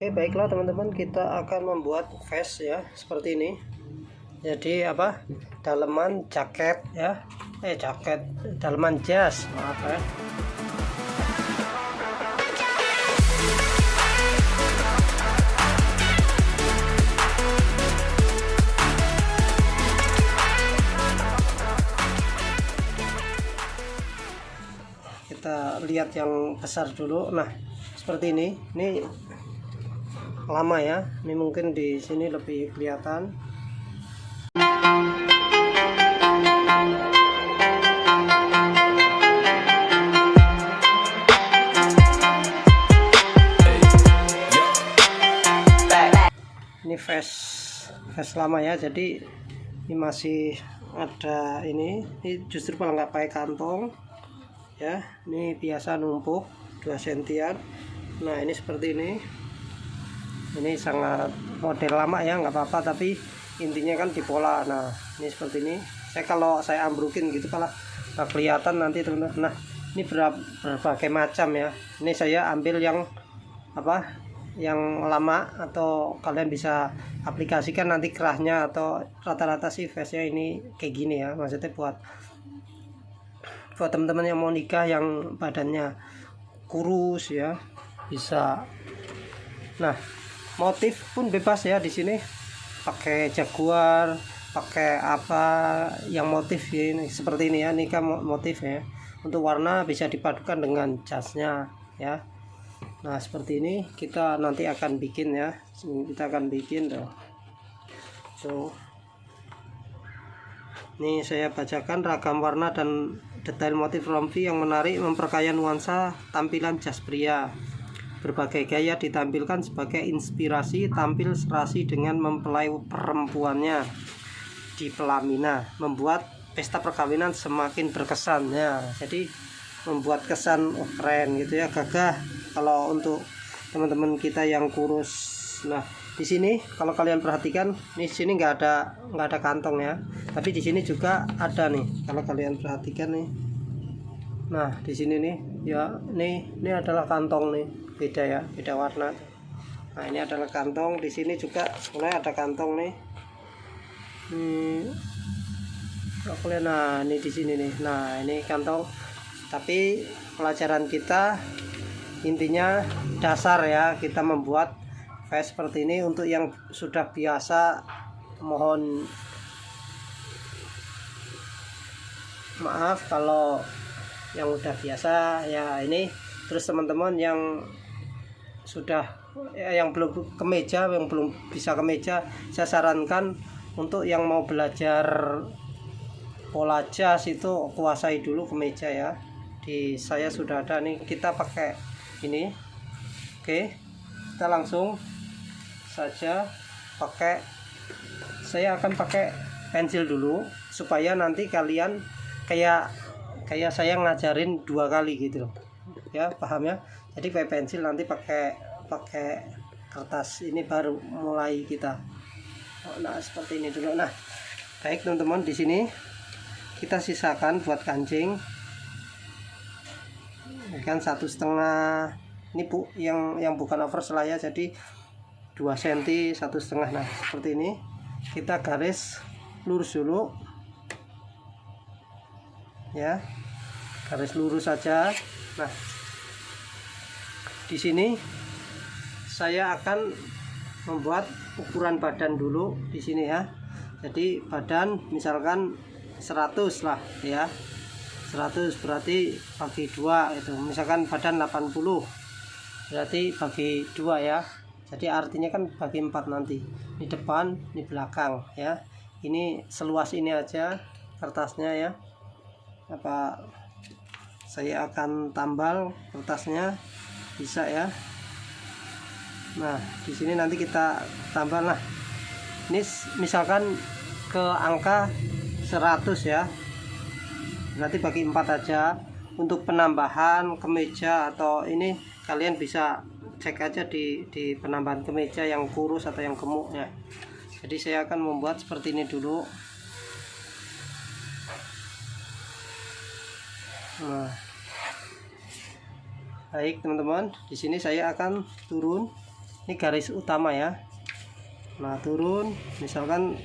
Oke, baiklah teman-teman, kita akan membuat vest ya seperti ini. Jadi daleman jaket ya, daleman jas, maaf ya. Kita lihat yang besar dulu. Nah, seperti ini lama ya, ini mungkin di sini lebih kelihatan. Ini vest lama ya, jadi ini masih ada ini justru kalau nggak pakai kantong ya, ini biasa numpuk 2 sentian. Nah, ini seperti ini sangat model lama ya, nggak apa-apa, tapi intinya kan dipola. Nah, ini seperti ini. Kalau saya ambrukin gitu kalau nggak kelihatan nanti teman-teman. Nah, ini berbagai macam ya. Ini saya ambil yang yang lama, atau kalian bisa aplikasikan nanti kerahnya, atau rata-rata sih vestnya ini kayak gini ya, maksudnya buat teman-teman yang mau nikah yang badannya kurus ya, bisa. Nah, motif pun bebas ya di sini, pakai jaguar, pakai apa yang motif ya, ini seperti ini ya, ini kan motif ya. Untuk warna bisa dipadukan dengan jasnya ya. Nah, seperti ini kita nanti akan bikin ya, kita akan bikin tuh. Ini saya bacakan: ragam warna dan detail motif rompi yang menarik memperkaya nuansa tampilan jas pria. Berbagai gaya ditampilkan sebagai inspirasi tampil serasi dengan mempelai perempuannya di pelaminan, membuat pesta perkawinan semakin berkesan ya. Jadi membuat kesan keren gitu ya, gagah kalau untuk teman-teman kita yang kurus. Nah, di sini kalau kalian perhatikan, di sini nggak ada kantong ya, tapi di sini juga ada nih kalau kalian perhatikan nih. Nah, di sini nih ya, ini adalah kantong nih, beda ya, beda warna. Nah, ini adalah kantong. Di sini juga sebenarnya ada kantong nih. Nah, ini di sini nih. Nah, ini kantong. Tapi pelajaran kita intinya dasar ya, kita membuat vest seperti ini. Untuk yang sudah biasa, mohon maaf kalau yang udah biasa ya ini. Terus teman-teman yang sudah yang belum kemeja, yang belum bisa kemeja, saya sarankan untuk yang mau belajar pola jas itu kuasai dulu kemeja ya. Di saya sudah ada nih, kita pakai ini. Oke, kita langsung saja pakai, saya akan pakai pensil dulu supaya nanti kalian kayak saya ngajarin 2 kali gitu ya, paham ya. Jadi pakai pensil, nanti pakai kertas, ini baru mulai kita. Nah, seperti ini dulu. Nah, baik teman-teman, di sini kita sisakan buat kancing kan 1,5 ini yang bukan oversize ya, jadi 2 cm 1,5. Nah, seperti ini kita garis lurus dulu ya, garis lurus saja. Nah, di sini saya akan membuat ukuran badan dulu di sini ya. Jadi badan misalkan 100 lah ya, 100 berarti bagi 2 itu, misalkan badan 80 berarti bagi 2 ya. Jadi artinya kan bagi 4 nanti, ini depan, ini belakang ya. Ini seluas ini aja kertasnya ya. Saya akan tambal kertasnya, bisa ya. Nah, di sini nanti kita tambah. Nah, ini misalkan ke angka 100 ya, berarti bagi 4 aja. Untuk penambahan kemeja atau ini kalian bisa cek aja di penambahan kemeja yang kurus atau yang gemuk ya. Jadi saya akan membuat seperti ini dulu. Nah, baik teman-teman, di sini saya akan turun ini garis utama ya. Nah turun misalkan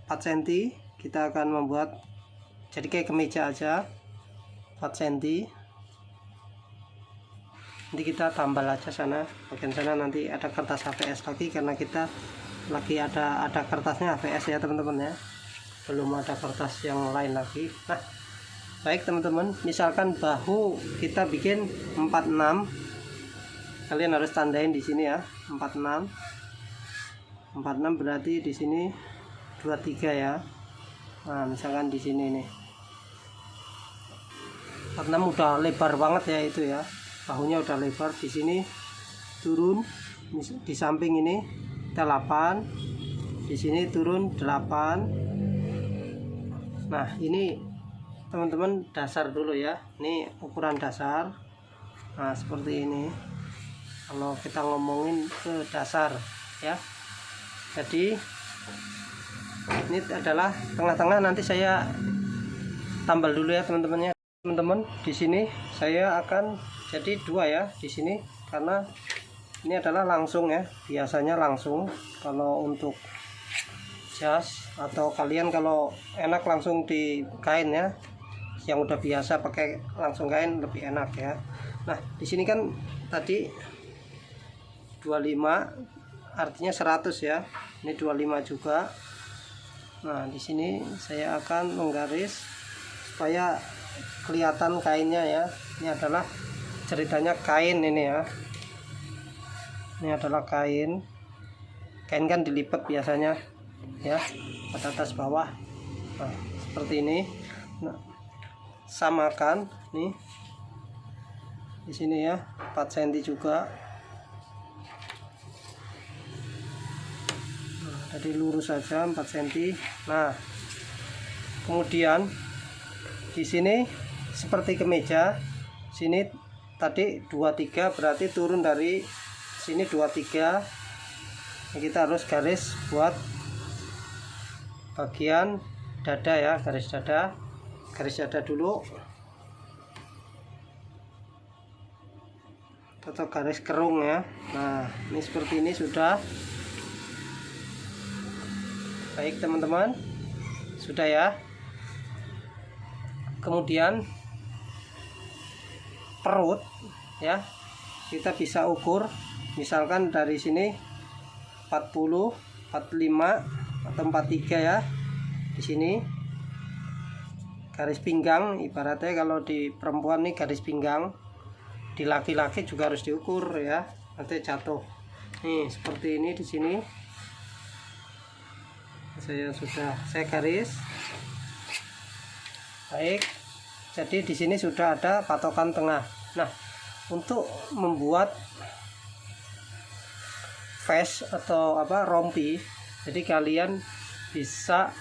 4 cm, kita akan membuat jadi kayak kemeja aja 4 cm. Nanti kita tambal aja sana, bagian sana nanti ada kertas HVS lagi, karena kita lagi ada kertasnya HVS ya teman-teman ya, belum ada kertas yang lain lagi. Nah baik teman-teman, misalkan bahu kita bikin 46, kalian harus tandain di sini ya, 46 berarti di sini 23 ya. Nah misalkan di sini nih 46 udah lebar banget ya, itu ya bahunya udah lebar. Di sini turun di samping ini kita 8, di sini turun 8. Nah ini teman-teman dasar dulu ya, ini ukuran dasar. Nah seperti ini kalau kita ngomongin ke dasar ya. Jadi ini adalah tengah-tengah, nanti saya tambal dulu ya teman-teman ya. Teman-teman di sini saya akan jadi 2 ya di sini, karena ini adalah langsung ya, biasanya langsung kalau untuk jas, atau kalian kalau enak langsung di kain ya, yang udah biasa pakai langsung kain lebih enak ya. Nah di sini kan tadi 25 artinya 100 ya, ini 25 juga. Nah di sini saya akan menggaris supaya kelihatan kainnya ya. Ini adalah ceritanya kain ini ya, ini adalah kain kan dilipat biasanya ya, atas bawah. Nah seperti ini. Nah, samakan nih di sini ya, 4 cm juga. Jadi lurus saja 4 cm. Nah kemudian di sini seperti kemeja, sini tadi 23 berarti turun dari sini 23. Kita harus garis buat bagian dada ya, garis dada dulu, atau garis kerung ya. Nah ini seperti ini sudah. Baik teman-teman, sudah ya. Kemudian perut ya, kita bisa ukur misalkan dari sini 40, 45 atau 43 ya. Di sini garis pinggang, ibaratnya kalau di perempuan nih garis pinggang, di laki-laki juga harus diukur ya, nanti jatuh. Nih seperti ini di sini. Saya garis. Baik, jadi di sini sudah ada patokan tengah. Nah untuk membuat vest atau rompi, jadi kalian bisa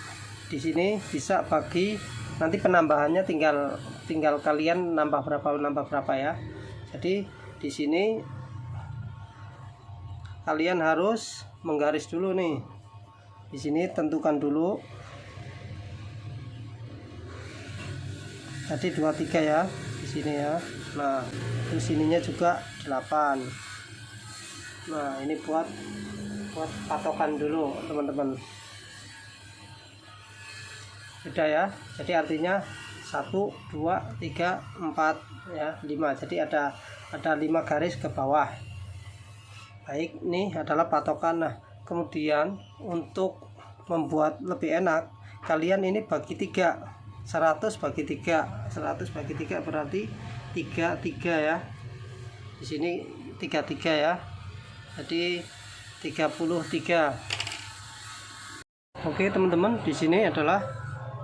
di sini bisa bagi, nanti penambahannya tinggal kalian nambah berapa ya. Jadi di sini kalian harus menggaris dulu nih. Di sini tentukan dulu. Tadi 23 ya di sini ya. Nah, terus sininya juga 8. Nah, ini buat patokan dulu, teman-teman. Sudah ya. Jadi artinya 1 2 3 4 ya, 5. Jadi ada 5 garis ke bawah. Baik, ini adalah patokan. Nah, kemudian untuk membuat lebih enak, kalian ini bagi 3, 100 bagi 3 berarti 33 ya. Di sini 33 ya, jadi 33. Oke teman-teman, di sini adalah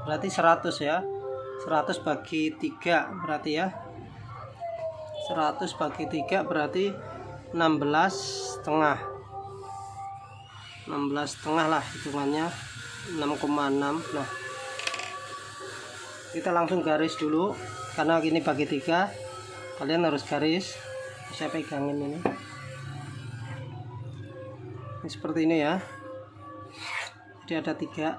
berarti 100 ya, 100 bagi 3 berarti ya, 100 bagi 3 berarti 16,5 lah hitungannya, 6,6. Nah kita langsung garis dulu, karena ini bagi 3 kalian harus garis. Saya pegangin ini seperti ini ya. Jadi ada 3.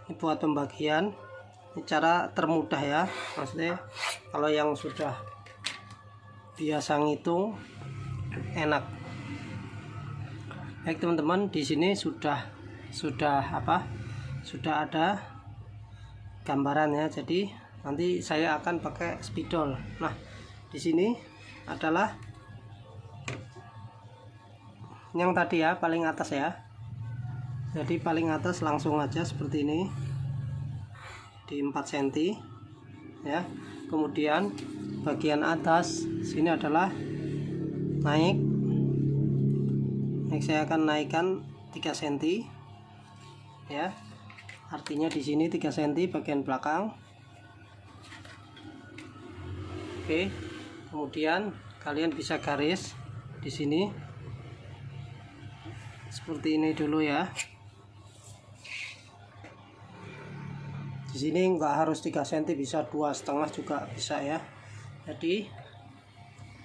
Ini buat pembagian, ini cara termudah ya, maksudnya kalau yang sudah biasa ngitung enak. Baik teman-teman, di sini sudah ada gambarannya. Jadi nanti saya akan pakai spidol. Nah, di sini adalah yang tadi ya, paling atas ya. Jadi paling atas langsung aja seperti ini di 4 cm ya. Kemudian bagian atas sini adalah naik saya akan naikkan 3 cm ya, artinya di sini 3 cm bagian belakang. Oke, kemudian kalian bisa garis di sini seperti ini dulu ya. Di sini enggak harus 3 cm, bisa 2,5 juga bisa ya. Jadi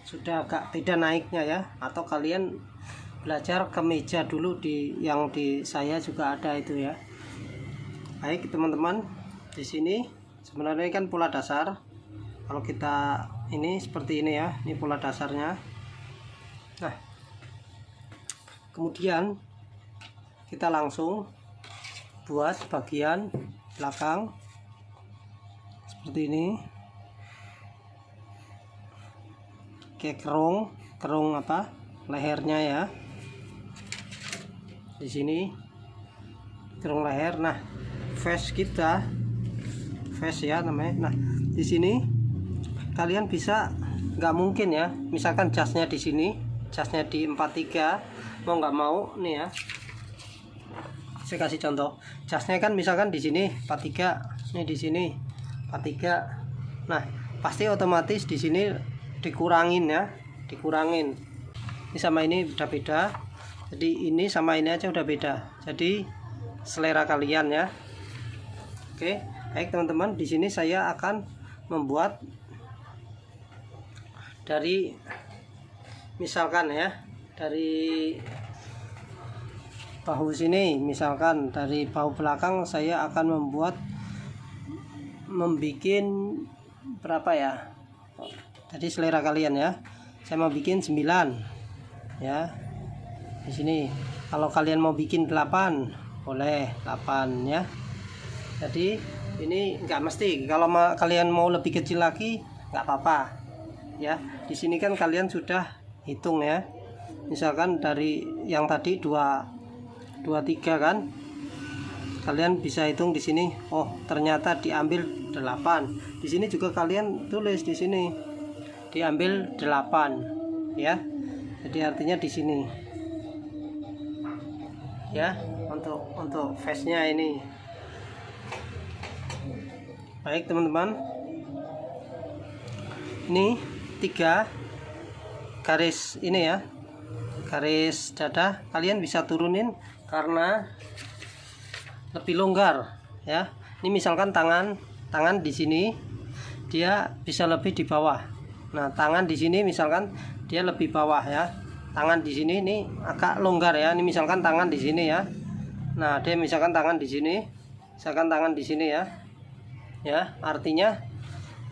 sudah agak beda naiknya ya, atau kalian belajar kemeja dulu yang di saya juga ada itu ya. Baik teman-teman, di sini sebenarnya kan pola dasar. Kalau kita ini seperti ini ya, ini pola dasarnya. Nah, kemudian kita langsung buat bagian belakang seperti ini. Kayak kerung apa lehernya ya. Di sini kerung leher. Nah, face kita, face ya namanya. Nah, di sini kalian bisa, nggak mungkin ya, misalkan jasnya di sini, jasnya di 43, mau nggak mau nih ya, saya kasih contoh. Jasnya kan misalkan di sini 43, nih di sini 43. Nah, pasti otomatis di sini dikurangin ya, dikurangin. Ini sama ini udah beda. Jadi ini sama ini aja udah beda. Jadi selera kalian ya. Oke, baik teman-teman, di sini saya akan membuat dari, misalkan ya, dari bahu sini, misalkan dari bahu belakang saya akan membuat berapa ya. Jadi selera kalian ya. Saya mau bikin 9 ya. Di sini kalau kalian mau bikin 8 boleh 8 ya. Jadi ini enggak mesti, kalau kalian mau lebih kecil lagi nggak apa-apa ya. Di sini kan kalian sudah hitung ya, misalkan dari yang tadi 23 kan, kalian bisa hitung di sini. Oh, ternyata diambil 8. Di sini juga kalian tulis di sini diambil 8 ya. Jadi artinya di sini ya, untuk face-nya ini. Baik teman-teman, ini 3 garis ini ya, garis dada kalian bisa turunin karena lebih longgar ya. Ini misalkan tangan di sini dia bisa lebih di bawah. Nah, tangan di sini misalkan dia lebih bawah ya. Tangan di sini ini agak longgar ya. Ini misalkan tangan di sini ya. Nah, dia misalkan tangan di sini, misalkan tangan di sini ya. Ya, artinya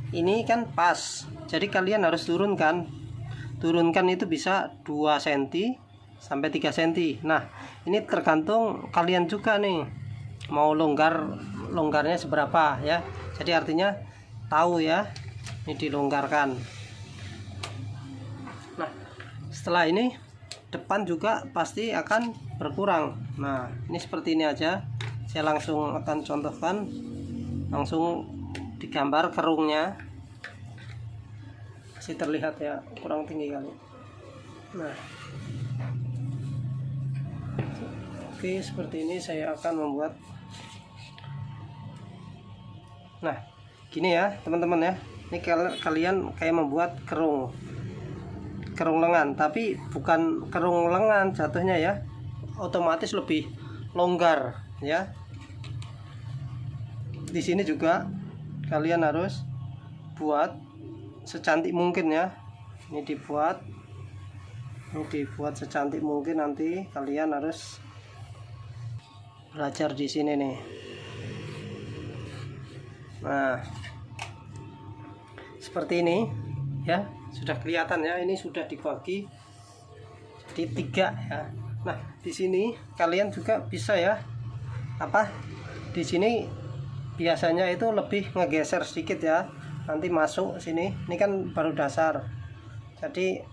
ini kan pas. Jadi kalian harus turunkan. Turunkan itu bisa 2 cm sampai 3 cm. Nah, ini tergantung kalian juga nih, mau longgarnya seberapa ya. Jadi artinya tahu ya, ini dilonggarkan. Nah, setelah ini depan juga pasti akan berkurang. Nah, ini seperti ini aja. Saya langsung akan contohkan, langsung digambar kerungnya. Masih terlihat ya, kurang tinggi kali. Nah, oke, seperti ini saya akan membuat. Nah, gini ya teman-teman ya. Ini kalian kayak membuat kerung lengan, tapi bukan kerung lengan jatuhnya ya, otomatis lebih longgar ya. Di sini juga kalian harus buat secantik mungkin ya. Ini dibuat secantik mungkin. Nanti kalian harus belajar di sini nih. Nah, seperti ini ya, sudah kelihatan ya. Ini sudah dibagi jadi 3 ya. Nah di sini kalian juga bisa ya, di sini biasanya itu lebih ngegeser sedikit ya, nanti masuk sini. Ini kan baru dasar, jadi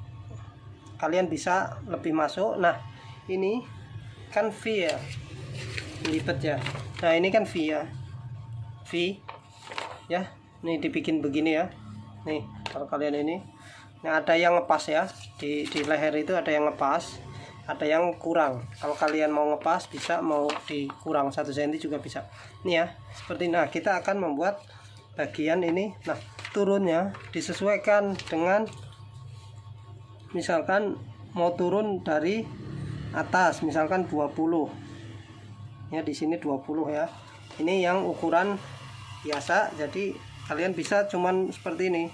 kalian bisa lebih masuk. Nah ini kan V ya, lipat ya. Nah ini kan V ya, V ya, nih dibikin begini ya. Nih kalau kalian ini, nah ada yang ngepas ya, di leher itu ada yang ngepas, ada yang kurang. Kalau kalian mau ngepas bisa, mau dikurang 1 cm juga bisa. Nih ya, seperti ini. Nah kita akan membuat bagian ini. Nah turunnya disesuaikan dengan, misalkan mau turun dari atas misalkan 20 ya, di sini 20 ya. Ini yang ukuran biasa, jadi kalian bisa cuman seperti ini.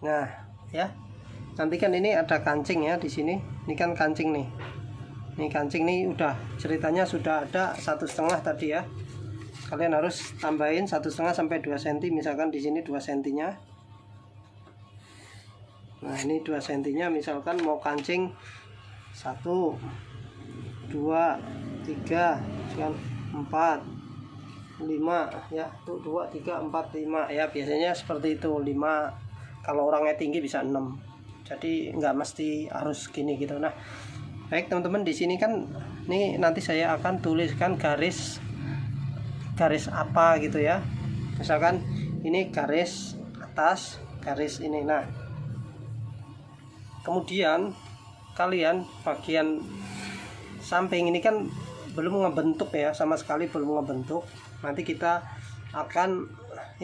Nah ya, nanti kan ini ada kancing ya di sini. Ini kan kancing nih. Ini kancing nih udah ceritanya sudah ada 1,5 tadi ya. Kalian harus tambahin 1,5 sampai 2 cm. Misalkan di sini 2 cm nya. Nah ini 2 cm nya, misalkan mau kancing 1 2 3 4 5 ya, tuh 2 3 4 5 ya, biasanya seperti itu. 5 kalau orangnya tinggi bisa 6, jadi nggak mesti harus gini gitu. Nah baik teman-teman, di sini kan nih nanti saya akan tuliskan garis apa gitu ya. Misalkan ini garis atas, garis ini. Nah kemudian kalian bagian samping ini kan belum ngebentuk ya, sama sekali belum ngebentuk. Nanti kita akan,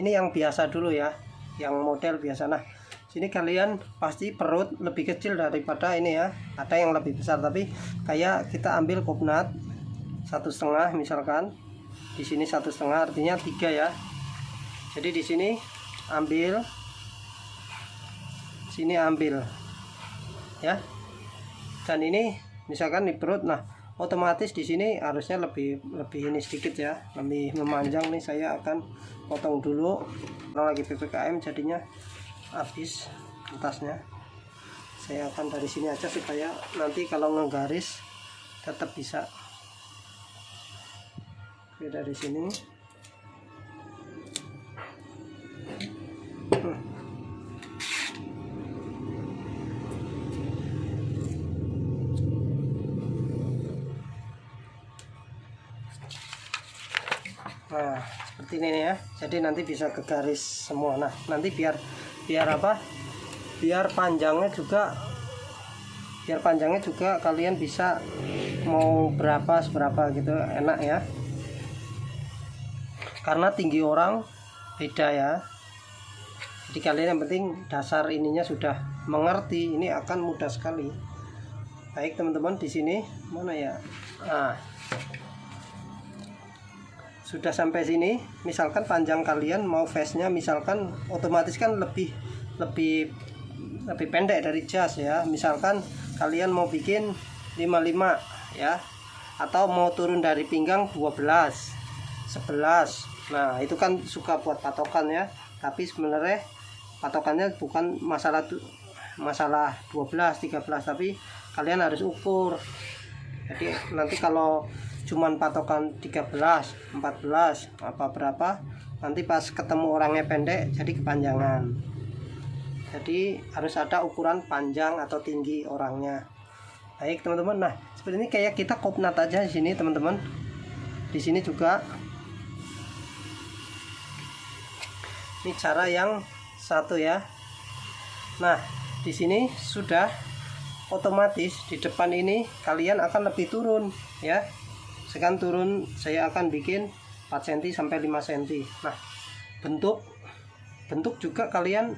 ini yang biasa dulu ya, yang model biasa. Nah sini kalian pasti perut lebih kecil daripada ini ya, ada yang lebih besar, tapi kayak kita ambil kopnat 1,5 misalkan, di sini 1,5 artinya 3 ya. Jadi di sini ambil, sini ambil ya, dan ini misalkan di perut. Nah otomatis di sini harusnya lebih ini sedikit ya, lebih memanjang. Nih saya akan potong dulu, karena lagi PPKM jadinya habis kertasnya. Saya akan dari sini aja supaya nanti kalau ngegaris tetap bisa. Oke, dari sini. Nah seperti ini ya, jadi nanti bisa ke garis semua. Nah nanti biar apa, biar panjangnya juga kalian bisa mau berapa seberapa gitu, enak ya, karena tinggi orang beda ya. Jadi kalian yang penting dasar ininya sudah mengerti, ini akan mudah sekali. Baik teman-teman, di sini mana ya, nah sudah sampai sini. Misalkan panjang kalian mau face-nya misalkan otomatis kan lebih pendek dari jas ya. Misalkan kalian mau bikin 55 ya, atau mau turun dari pinggang 12 11. Nah itu kan suka buat patokan ya, tapi sebenarnya patokannya bukan masalah 12 13, tapi kalian harus ukur. Jadi nanti kalau cuman patokan 13 14 apa berapa, nanti pas ketemu orangnya pendek jadi kepanjangan. Jadi harus ada ukuran panjang atau tinggi orangnya. Baik teman-teman, nah seperti ini kayak kita kopnat aja di sini teman-teman. Di sini juga ini cara yang satu ya. Nah di sini sudah otomatis di depan ini kalian akan lebih turun ya. Sekarang turun saya akan bikin 4 cm sampai 5 cm. Nah bentuk juga kalian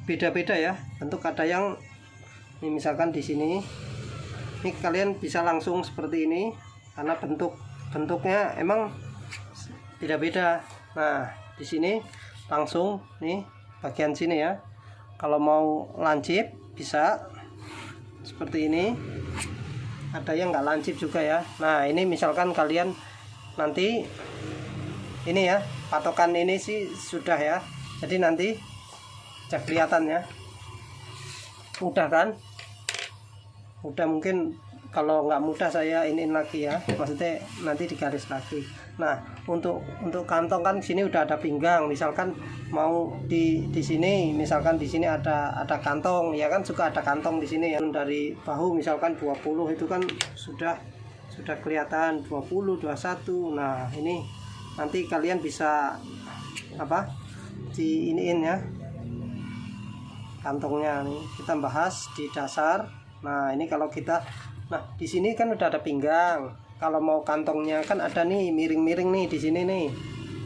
beda-beda ya bentuk. Ada yang ini misalkan di sini, ini kalian bisa langsung seperti ini karena bentuknya emang beda-beda. Nah di sini langsung nih bagian sini ya. Kalau mau lancip bisa seperti ini, ada yang nggak lancip juga ya. Nah ini misalkan kalian nanti ini ya, patokan ini sih sudah ya, jadi nanti sudah kelihatan ya, mudah kan? Mudah. Mungkin kalau nggak mudah saya iniin lagi ya, maksudnya nanti digaris lagi. Nah, untuk kantong kan sini udah ada pinggang, misalkan mau di sini, misalkan di sini ada kantong ya kan, suka ada kantong di sini ya. Dari bahu misalkan 20 itu kan sudah kelihatan 20, 21. Nah, ini nanti kalian bisa apa? Diiniin ya. Kantongnya nih kita bahas di dasar. Nah, ini kalau kita, nah di sini kan udah ada pinggang. Kalau mau kantongnya kan ada nih miring-miring nih di sini nih,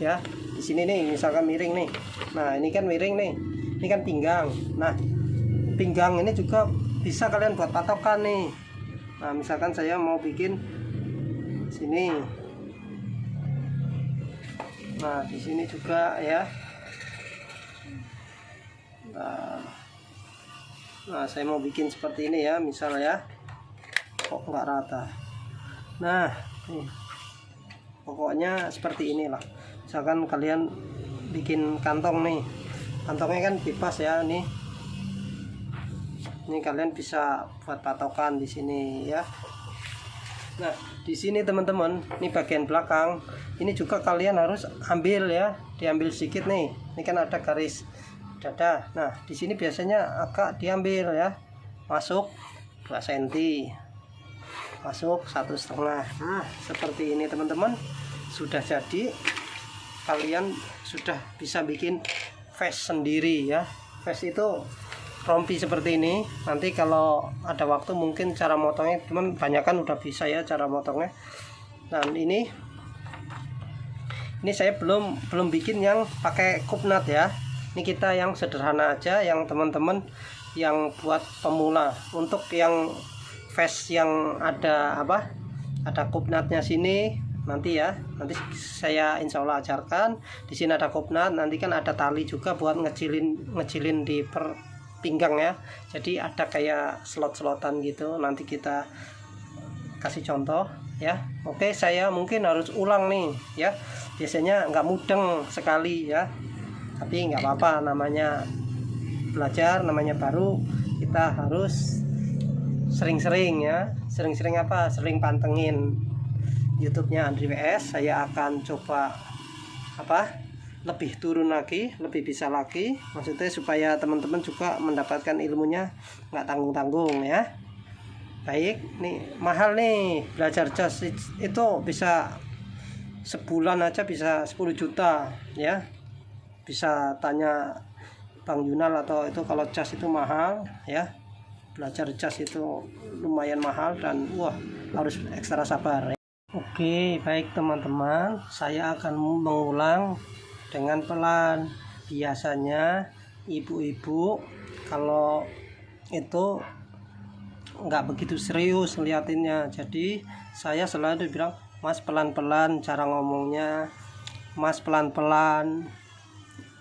ya di sini nih misalkan miring nih. Nah ini kan miring nih, ini kan pinggang. Nah pinggang ini juga bisa kalian buat patokan nih. Nah misalkan saya mau bikin sini, nah di sini juga ya. Nah saya mau bikin seperti ini ya, misal ya, kok nggak rata. Nah nih, pokoknya seperti inilah. Misalkan kalian bikin kantong nih, kantongnya kan bebas ya, nih ini kalian bisa buat patokan di sini ya. Nah di sini teman-teman, ini bagian belakang ini juga kalian harus ambil ya, diambil sedikit nih. Ini kan ada garis dada. Nah di sini biasanya agak diambil ya, masuk 2 cm, masuk 1,5. Nah seperti ini teman-teman, sudah jadi. Kalian sudah bisa bikin vest sendiri ya. Vest itu rompi seperti ini. Nanti kalau ada waktu mungkin cara motongnya, cuman banyak kan udah bisa ya cara motongnya. Dan ini saya belum bikin yang pakai kupnat ya. Ini kita yang sederhana aja, yang teman-teman yang buat pemula. Untuk yang vest yang ada apa? Ada kupnatnya sini nanti ya. Nanti saya insya Allah ajarkan. Di sini ada kupnat, nanti kan ada tali juga buat ngecilin di pinggang ya. Jadi ada kayak slot-slotan gitu. Nanti kita kasih contoh ya. Oke, saya mungkin harus ulang nih ya. Biasanya nggak mudeng sekali ya. Tapi nggak apa-apa, namanya belajar, namanya baru, kita harus sering-sering ya. Sering-sering apa? Sering pantengin YouTube-nya Andri WS. Saya akan coba apa? Lebih turun lagi, lebih bisa lagi. Maksudnya supaya teman-teman juga mendapatkan ilmunya nggak tanggung-tanggung ya. Baik, nih mahal nih belajar jas itu, bisa sebulan aja bisa 10 juta ya. Bisa tanya Bang Yunal, atau itu kalau jas itu mahal ya. Belajar jas itu lumayan mahal dan wah harus ekstra sabar ya. Oke, baik teman-teman, saya akan mengulang dengan pelan. Biasanya ibu-ibu kalau itu nggak begitu serius ngeliatinnya, jadi saya selalu bilang, Mas pelan-pelan cara ngomongnya, Mas pelan-pelan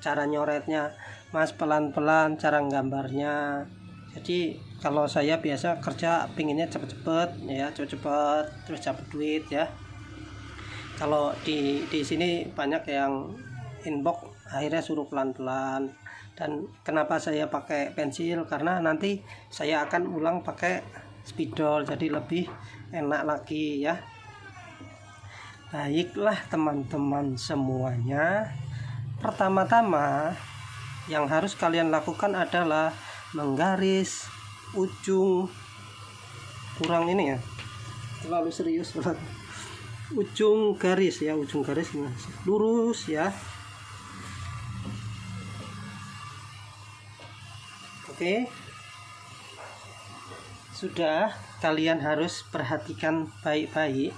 cara nyoretnya, Mas pelan-pelan cara nggambarnya. Jadi kalau saya biasa kerja pinginnya cepet-cepet ya, cepet-cepet terus dapat duit ya. Kalau di sini banyak yang inbox akhirnya suruh pelan-pelan. Dan kenapa saya pakai pensil, karena nanti saya akan ulang pakai spidol, jadi lebih enak lagi ya. Baiklah teman-teman semuanya, pertama-tama yang harus kalian lakukan adalah menggaris ujung, kurang ini ya, terlalu serius banget. Ujung garis ya, ujung garis lurus ya. Oke, sudah, kalian harus perhatikan baik-baik.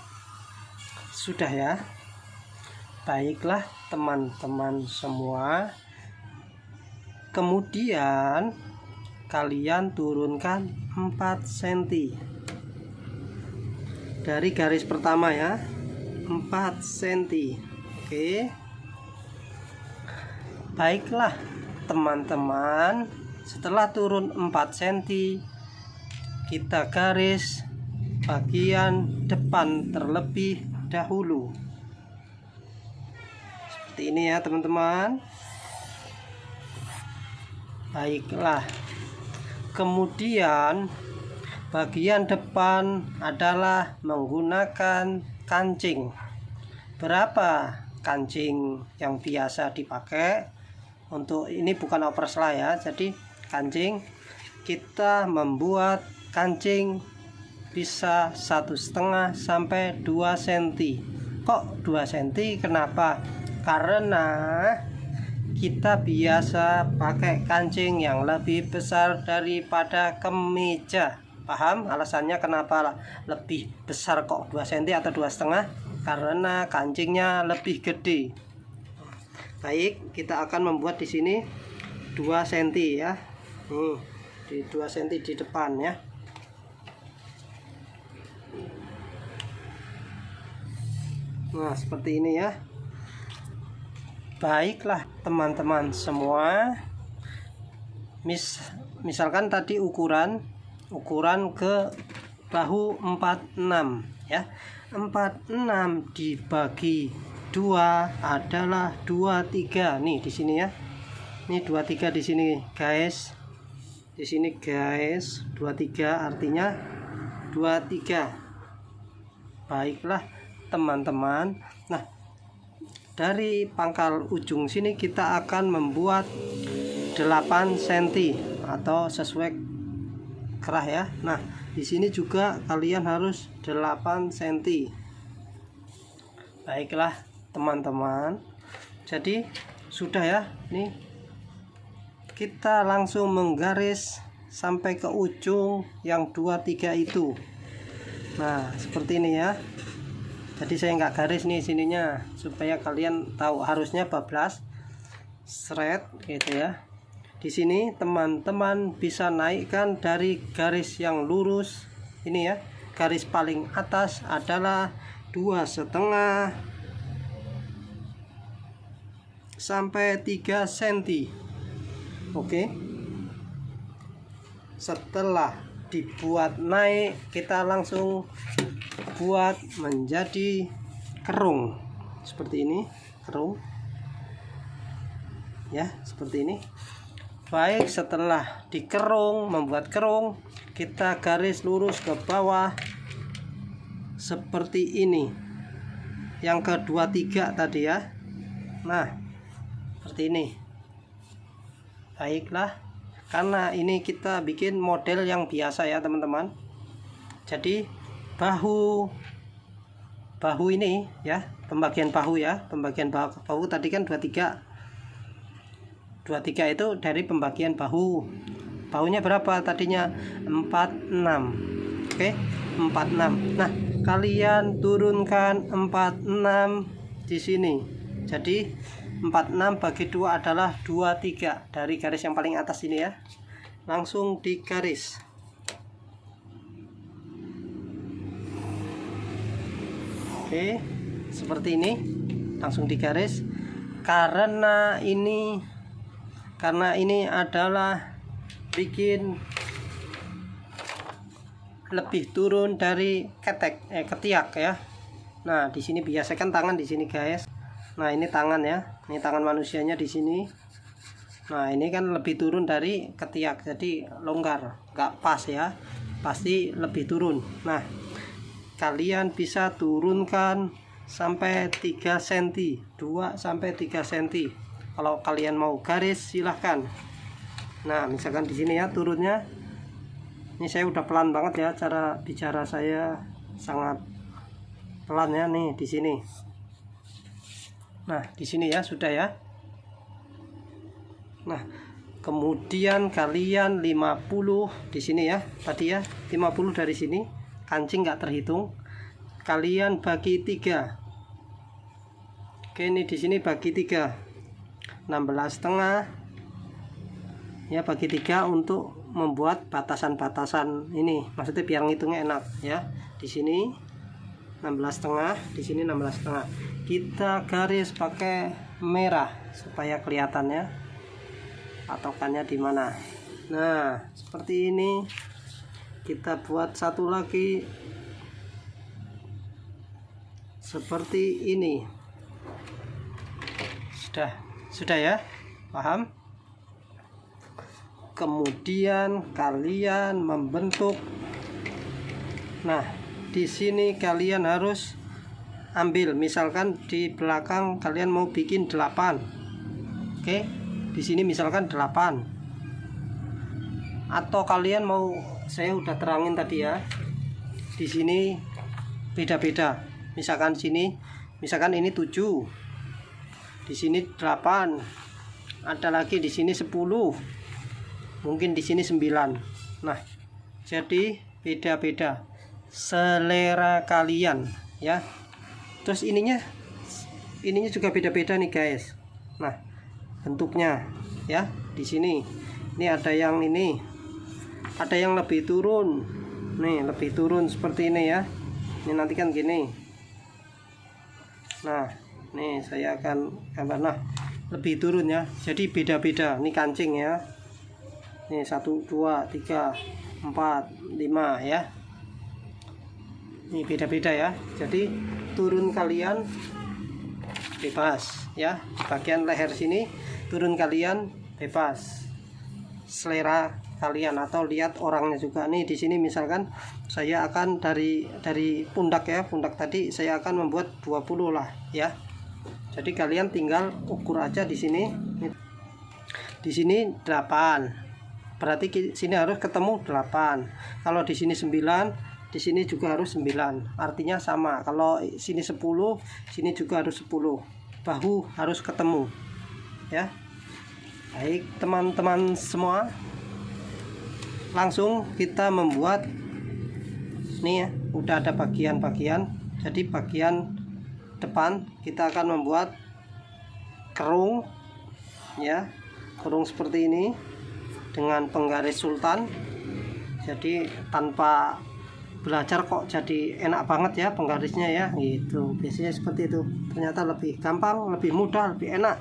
Sudah ya. Baiklah teman-teman semua, kemudian kalian turunkan 4 cm dari garis pertama ya, 4 cm. Oke, baiklah teman-teman, setelah turun 4 cm kita garis bagian depan terlebih dahulu. Seperti ini ya teman-teman. Baiklah, kemudian bagian depan adalah menggunakan kancing. Berapa kancing yang biasa dipakai? Untuk ini bukan overslay ya, jadi kancing kita membuat kancing bisa 1,5 sampai 2 cm. Kok 2 cm? Kenapa? Karena kita biasa pakai kancing yang lebih besar daripada kemeja. Paham alasannya kenapa lebih besar kok 2 cm atau 2,5? Karena kancingnya lebih gede. Baik, kita akan membuat di sini 2 cm ya. Di 2 cm di depan ya. Nah, seperti ini ya. Baiklah teman-teman semua. Misalkan tadi ukuran ke bahu 46 ya. 46 dibagi 2 adalah 23. Nih di sini ya. Ini 23 di sini, guys. Di sini guys, 23 artinya 23. Baiklah teman-teman. Nah, dari pangkal ujung sini kita akan membuat 8 cm atau sesuai kerah ya. Nah, di sini juga kalian harus 8 cm. Baiklah teman-teman. Jadi sudah ya. Nih kita langsung menggaris sampai ke ujung yang 23 itu. Nah, seperti ini ya. Jadi saya nggak garis nih sininya supaya kalian tahu harusnya bablas thread gitu ya. Di sini teman-teman bisa naikkan dari garis yang lurus ini ya. Garis paling atas adalah 2,5 sampai 3 cm. Oke. Setelah dibuat naik, kita langsung buat menjadi kerung seperti ini, kerung ya, seperti ini. Baik, setelah dikerung, membuat kerung, kita garis lurus ke bawah seperti ini, yang kedua 3 tadi ya. Nah, seperti ini. Baiklah, karena ini kita bikin model yang biasa ya teman-teman. Jadi bahu ini ya, pembagian bahu ya, pembagian bahu tadi kan 23 itu dari pembagian bahu. Bahunya berapa tadinya? 46. Oke, 46. Nah, kalian turunkan 46 di sini. Jadi 46 bagi 2 adalah 23 dari garis yang paling atas ini ya. Langsung digaris. Oke, seperti ini langsung digaris. Karena ini adalah bikin lebih turun dari ketiak ya. Nah, di sini biasakan tangan di sini guys. Nah, ini tangan ya. Ini tangan manusianya di sini. Nah, ini kan lebih turun dari ketiak, jadi longgar, nggak pas ya. Pasti lebih turun. Nah, kalian bisa turunkan sampai 3 cm, 2 sampai 3 cm. Kalau kalian mau garis silahkan. Nah, misalkan di sini ya turunnya. Ini saya udah pelan banget ya, cara bicara saya sangat pelan ya nih di sini. Nah, di sini ya sudah ya. Nah, kemudian kalian 50 di sini ya. Tadi ya 50 dari sini. Kancing nggak terhitung. Kalian bagi 3. Oke, ini di sini bagi 3. 16,5 ya, bagi 3 untuk membuat batasan-batasan ini. Maksudnya biar ngitungnya enak ya. Di sini 16,5, di sini 16,5. Kita garis pakai merah supaya kelihatannya patokannya di mana. Nah, seperti ini. Kita buat satu lagi seperti ini. Sudah ya, paham? kemudian kalian membentuk. Nah, di sini kalian harus ambil, misalkan di belakang kalian mau bikin 8. Oke, di sini misalkan 8. Atau kalian mau, saya udah terangin tadi ya. Di sini beda-beda. Misalkan sini, misalkan ini 7. Di sini 8. Ada lagi di sini 10. Mungkin di sini 9. Nah, jadi beda-beda selera kalian ya. Terus ininya juga beda-beda nih guys. Nah, bentuknya ya. Di sini ini ada yang ini, ada yang lebih turun. Nih, lebih turun seperti ini ya. Ini nanti kan gini. Nah, nih saya akan gambar. Nah, lebih turun ya. Jadi beda-beda. Ini kancing ya. Nih 1 2 3 4 5 ya. Ini beda-beda ya. Jadi turun kalian bebas ya. Bagian leher sini turun kalian bebas. Selera kalian atau lihat orangnya juga. Nih di sini misalkan saya akan dari pundak ya. Pundak tadi saya akan membuat 20 lah ya. Jadi kalian tinggal ukur aja di sini. Di sini 8. Berarti sini harus ketemu 8. Kalau di sini 9, di sini juga harus 9. Artinya sama. Kalau sini 10, sini juga harus 10. Bahu harus ketemu. Ya. Baik, teman-teman semua. Langsung kita membuat nih ya, udah ada bagian-bagian. Jadi bagian depan kita akan membuat kerung ya, kerung seperti ini dengan penggaris sultan. Jadi tanpa belajar kok jadi enak banget ya penggarisnya ya gitu. Biasanya seperti itu, ternyata lebih gampang, lebih mudah, lebih enak.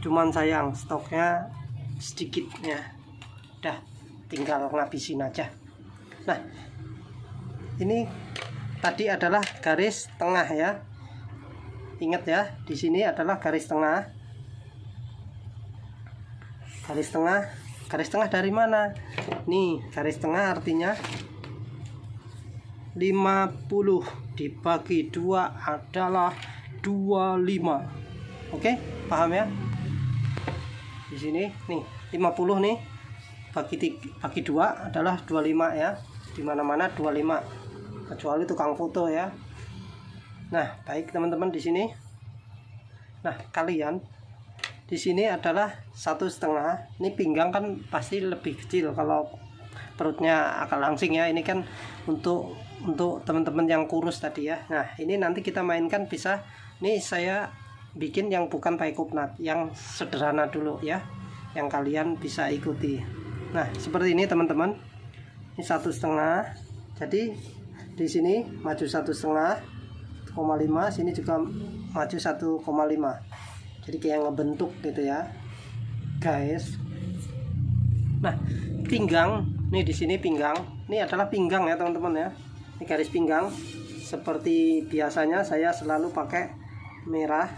Cuman sayang stoknya sedikit ya. Udah tinggal ngabisin aja. Nah, ini tadi adalah garis tengah ya. Ingat ya, di sini adalah garis tengah. Garis tengah, garis tengah dari mana? Nih, garis tengah artinya 50 dibagi 2 adalah 25. Oke, paham ya? Di sini nih 50 nih bagi 2 adalah 25 ya. Dimana-mana 25, kecuali tukang foto ya. Nah, baik teman-teman di sini. Nah, kalian di sini adalah 1,5. Ini pinggang kan pasti lebih kecil kalau perutnya agak langsing ya. Ini kan untuk teman-teman yang kurus tadi ya. Nah, ini nanti kita mainkan bisa. Nih saya bikin yang bukan pakai kupnat, yang sederhana dulu ya, yang kalian bisa ikuti. Nah, seperti ini teman-teman. Ini 1,5. Jadi di sini maju 1,5, sini juga maju 1,5. Jadi kayak ngebentuk gitu ya, guys. Nah, pinggang nih di sini pinggang. Ini adalah pinggang ya teman-teman ya. Ini garis pinggang. Seperti biasanya saya selalu pakai merah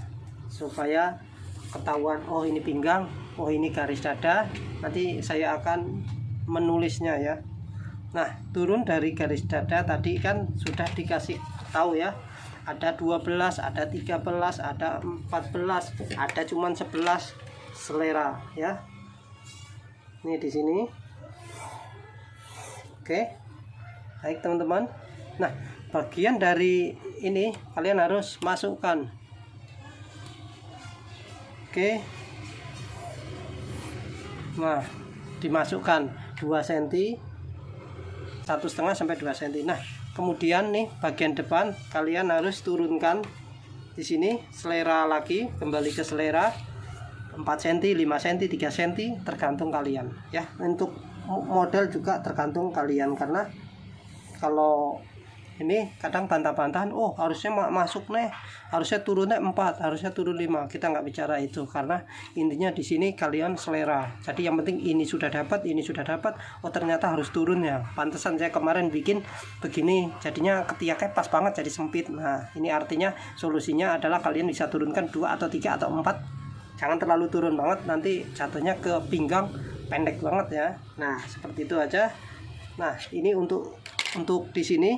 supaya ketahuan, oh ini pinggang, oh ini garis dada. Nanti saya akan menulisnya ya. Nah, turun dari garis dada tadi kan sudah dikasih tahu ya. Ada 12, ada 13, ada 14, ada cuman 11 selera ya. Ini di sini. Oke. Baik teman-teman. Nah, bagian dari ini kalian harus masukkan. Oke. Nah, dimasukkan 2 cm, 1,5 sampai 2 cm. Nah, kemudian nih bagian depan kalian harus turunkan di sini selera lagi, kembali ke selera 4 cm, 5 cm, 3 cm tergantung kalian ya. Untuk model juga tergantung kalian, karena kalau ini kadang bantah-bantahan, oh harusnya masuk nih, harusnya turunnya 4, harusnya turun 5. Kita nggak bicara itu, karena intinya di sini kalian selera. Jadi yang penting ini sudah dapat, ini sudah dapat, oh ternyata harus turun ya. Pantesan saya kemarin bikin begini, jadinya ketiaknya pas banget jadi sempit. Nah, ini artinya solusinya adalah kalian bisa turunkan 2 atau 3 atau 4. Jangan terlalu turun banget, nanti jatuhnya ke pinggang pendek banget ya. Nah seperti itu aja. Nah ini untuk di sini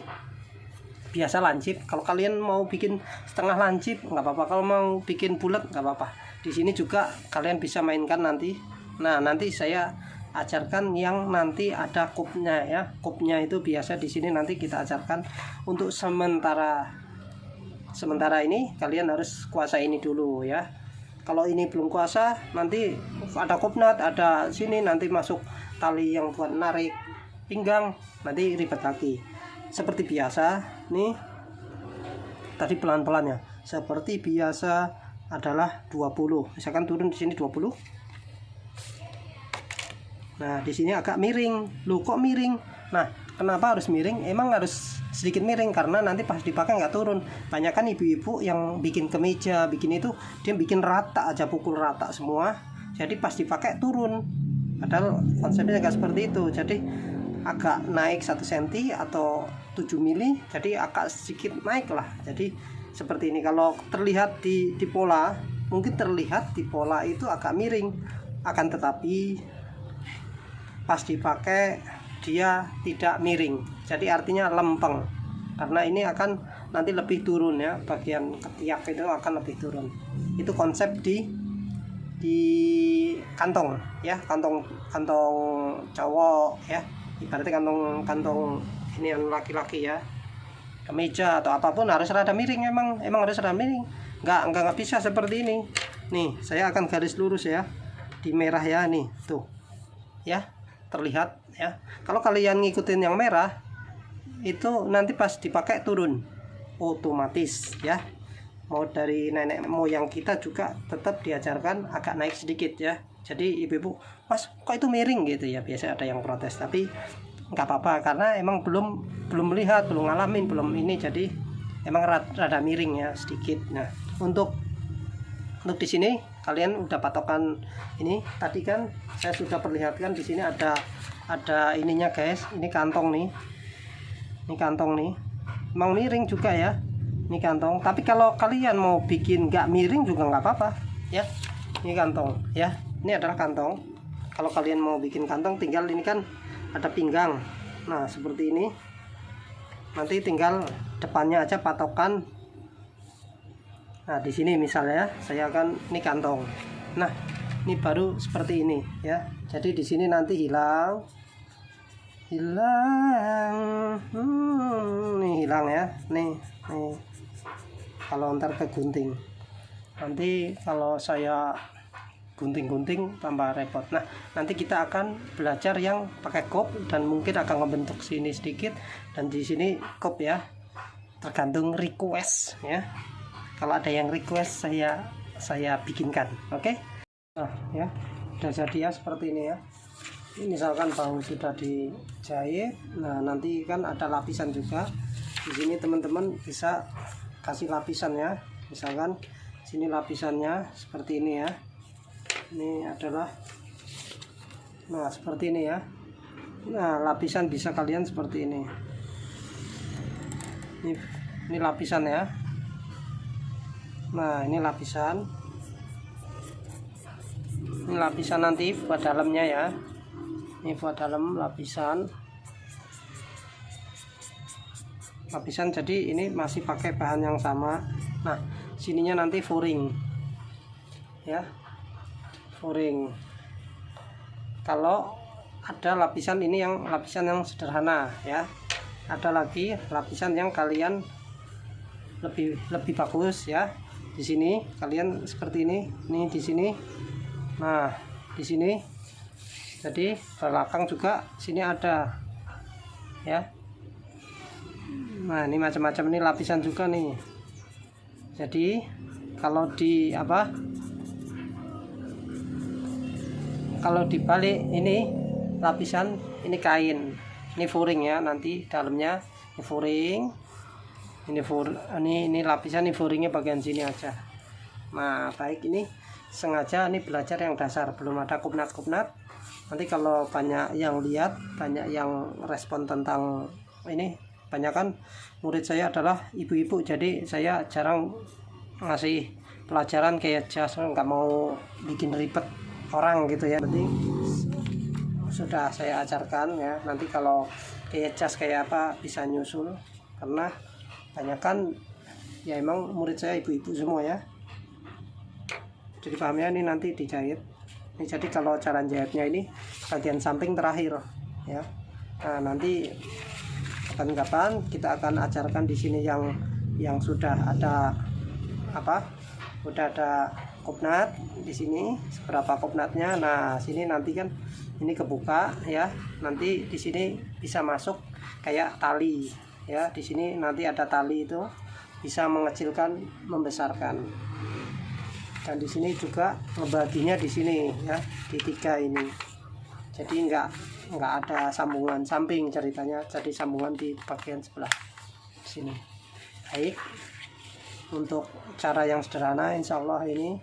biasa lancip. Kalau kalian mau bikin setengah lancip nggak apa-apa, kalau mau bikin bulat nggak apa-apa. Di sini juga kalian bisa mainkan nanti. Nah nanti saya ajarkan yang nanti ada kupnya ya. Kupnya itu biasa di sini nanti kita ajarkan. Untuk sementara ini kalian harus kuasai ini dulu ya. Kalau ini belum kuasa, nanti ada kupnat, ada sini nanti masuk tali yang buat narik pinggang, nanti ribet lagi. Seperti biasa nih, tadi pelan-pelan ya. Seperti biasa adalah 20. Misalkan turun di sini 20. Nah, di sini agak miring. Loh, kok miring? Nah, kenapa harus miring? Emang harus sedikit miring karena nanti pas dipakai nggak turun. Banyak kan ibu-ibu yang bikin kemeja, bikin itu dia bikin rata aja, pukul rata semua. Jadi pas dipakai turun. Padahal konsepnya nggak seperti itu. Jadi agak naik 1 cm atau 7 mili, jadi agak sedikit naik lah. Jadi seperti ini. Kalau terlihat di pola, mungkin terlihat di pola itu agak miring. Akan tetapi pas dipakai dia tidak miring, jadi artinya lempeng, karena ini akan nanti lebih turun ya, bagian ketiak itu akan lebih turun. Itu konsep di kantong ya, kantong cowok ya, ibaratnya kantong ini yang laki-laki ya, kemeja atau apapun harus rada miring. Emang harus rada miring, nggak bisa seperti ini. Nih saya akan garis lurus ya di merah ya, nih tuh ya, terlihat ya. Kalau kalian ngikutin yang merah itu nanti pas dipakai turun otomatis ya. Mau dari nenek moyang kita juga tetap diajarkan agak naik sedikit ya. Jadi ibu-ibu, mas kok itu miring gitu ya, biasa ada yang protes. Tapi nggak apa-apa karena emang belum melihat, belum ngalamin, belum ini, jadi emang rada miring ya sedikit. Nah untuk di sini kalian udah patokan ini. Tadi kan saya sudah perlihatkan di sini ada ininya guys. Ini kantong nih. Ini kantong nih. Mau miring juga ya. Ini kantong. Tapi kalau kalian mau bikin nggak miring juga nggak apa-apa ya. Ini kantong ya. Ini adalah kantong. Kalau kalian mau bikin kantong tinggal ini kan ada pinggang. Nah, seperti ini. Nanti tinggal depannya aja patokan. Nah, di sini misalnya saya akan ini kantong. Nah, ini baru seperti ini ya. Jadi di sini nanti hilang. Nih hilang ya. Nih. Kalau ntar kegunting. Nanti kalau saya gunting-gunting tambah repot. Nah, nanti kita akan belajar yang pakai kop dan mungkin akan ngebentuk sini sedikit dan di sini kop ya. Tergantung request ya. Kalau ada yang request saya bikinkan, oke? Nah ya, udah jadi ya seperti ini ya. Ini misalkan bahu sudah dijahit, nah nanti kan ada lapisan juga. Di sini teman-teman bisa kasih lapisan ya. Misalkan sini lapisannya seperti ini ya. Ini adalah, nah seperti ini ya. Nah lapisan bisa kalian seperti ini. Ini lapisan ya. Nah ini lapisan nanti buat dalamnya ya. Ini buat dalam lapisan jadi ini masih pakai bahan yang sama. Nah sininya nanti furing ya, furing. Kalau ada lapisan ini yang lapisan yang sederhana ya, ada lagi lapisan yang kalian lebih bagus ya. Di sini kalian seperti ini, nih di sini. Nah, di sini. Jadi belakang juga sini ada. Ya. Nah, ini macam-macam, ini lapisan juga nih. Jadi kalau dibalik ini lapisan, ini kain. Ini furing ya, nanti dalamnya ini furing. Ini lapisan, ini furingnya bagian sini aja. Nah baik, ini sengaja ini belajar yang dasar, belum ada kupnat. Nanti kalau banyak yang lihat, banyak yang respon tentang ini, banyak kan murid saya adalah ibu-ibu, jadi saya jarang ngasih pelajaran kayak jas, nggak mau bikin ribet orang gitu ya. Penting sudah saya ajarkan ya. Nanti kalau kayak cas kayak apa bisa nyusul, karena banyak kan ya emang murid saya ibu-ibu semua ya. Jadi paham ya, ini nanti dijahit. Ini jadi kalau cara jahitnya ini bagian samping terakhir ya. Nah, nanti kapan-kapan kita akan ajarkan di sini yang sudah ada apa? Udah ada kopnat di sini, seberapa kopnatnya. Nah, sini nanti kan ini kebuka ya. Nanti di sini bisa masuk kayak tali ya. Di sini nanti ada tali, itu bisa mengecilkan, membesarkan. Dan di sini juga ngebaginya di sini ya, di 3 ini. Jadi enggak ada sambungan samping ceritanya, jadi sambungan di bagian sebelah sini. Baik, untuk cara yang sederhana insya Allah ini